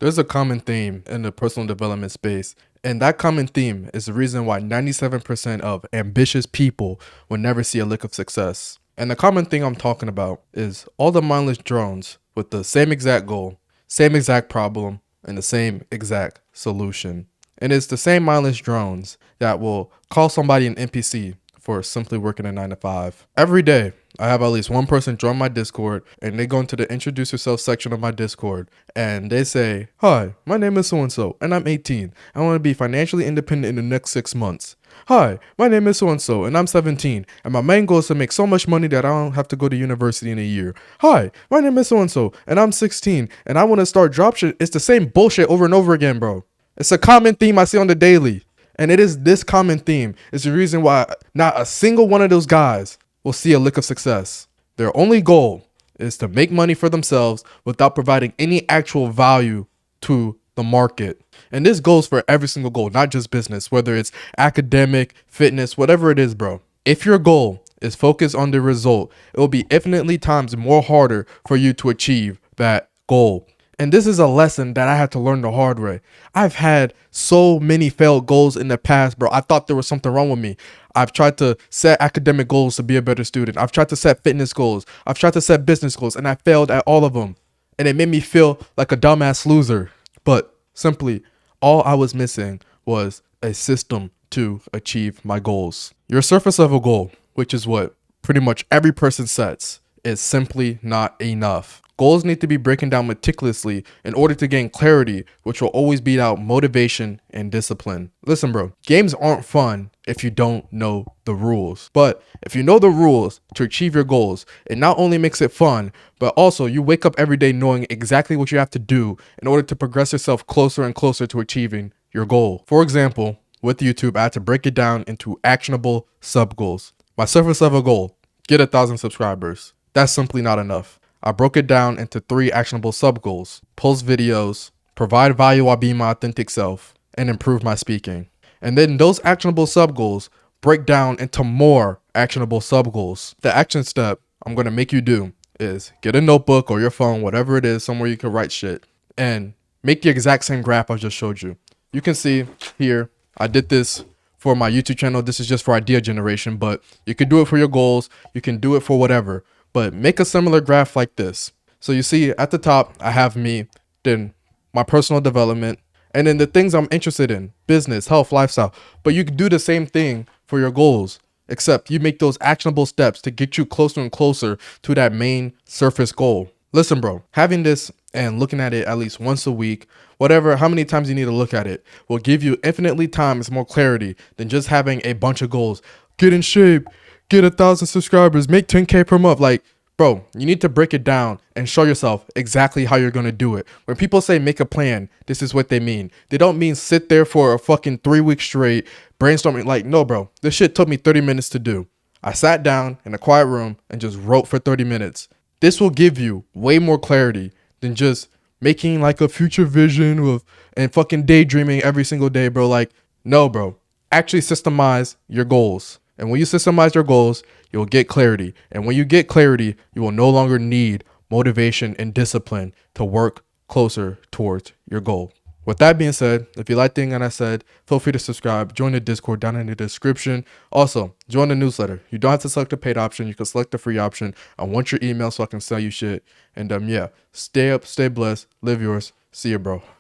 There's a common theme in the personal development space, and that common theme is the reason why 97% of ambitious people will never see a lick of success. And the common thing I'm talking about is all the mindless drones with the same exact goal, same exact problem, and the same exact solution. And it's the same mindless drones that will call somebody an NPC for simply working a 9 to 5. Every day, I have at least one person join my Discord and they go into the introduce yourself section of my Discord and they say, "Hi, my name is so-and-so and I'm 18. I want to be financially independent in the next 6 months. Hi, my name is so-and-so and I'm 17 and my main goal is to make so much money that I don't have to go to university in a year. Hi, my name is so-and-so and I'm 16 and I want to start dropship." It's the same bullshit over and over again, bro. It's a common theme I see on the daily. And it is this common theme is the reason why not a single one of those guys will see a lick of success. Their only goal is to make money for themselves without providing any actual value to the market. And this goes for every single goal, not just business, whether it's academic, fitness, whatever it is, bro. If your goal is focused on the result, it will be infinitely times more harder for you to achieve that goal. And this is a lesson that I had to learn the hard way. I've had so many failed goals in the past, bro. I thought there was something wrong with me. I've tried to set academic goals to be a better student. I've tried to set fitness goals. I've tried to set business goals, and I failed at all of them. And it made me feel like a dumbass loser. But simply, all I was missing was a system to achieve my goals. Your surface level goal, which is what pretty much every person sets, is simply not enough. Goals need to be broken down meticulously in order to gain clarity, which will always beat out motivation and discipline. Listen, bro, games aren't fun if you don't know the rules. But if you know the rules to achieve your goals, it not only makes it fun, but also you wake up every day knowing exactly what you have to do in order to progress yourself closer and closer to achieving your goal. For example, with YouTube, I had to break it down into actionable sub goals. My surface level goal, get 1,000 subscribers. That's simply not enough. I broke it down into 3 actionable sub goals: post videos, provide value while being my authentic self, and improve my speaking. And then those actionable sub goals break down into more actionable sub goals. The action step I'm going to make you do is get a notebook or your phone, whatever it is, somewhere you can write shit, and make the exact same graph I just showed you. You can see here, I did this for my YouTube channel. This is just for idea generation, but you can do it for your goals. You can do it for whatever. But make a similar graph like this. So you see at the top, I have me, then my personal development, and then the things I'm interested in, business, health, lifestyle. But you can do the same thing for your goals, except you make those actionable steps to get you closer and closer to that main surface goal. Listen, bro, having this and looking at it at least once a week, whatever, how many times you need to look at it, will give you infinitely times more clarity than just having a bunch of goals. Get in shape, get 1,000 subscribers, make 10K per month. Like, bro, you need to break it down and show yourself exactly how you're going to do it. When people say make a plan, this is what they mean. They don't mean sit there for a fucking 3 weeks straight brainstorming. Like, no, bro, this shit took me 30 minutes to do. I sat down in a quiet room and just wrote for 30 minutes. This will give you way more clarity than just making like a future vision of and fucking daydreaming every single day, bro. Like, no, bro, actually systemize your goals. And when you systemize your goals, you'll get clarity. And when you get clarity, you will no longer need motivation and discipline to work closer towards your goal. With that being said, if you like anything that I said, feel free to subscribe, join the Discord down in the description. Also, join the newsletter. You don't have to select the paid option. You can select the free option. I want your email so I can sell you shit. And yeah, stay up, stay blessed, live yours. See you, bro.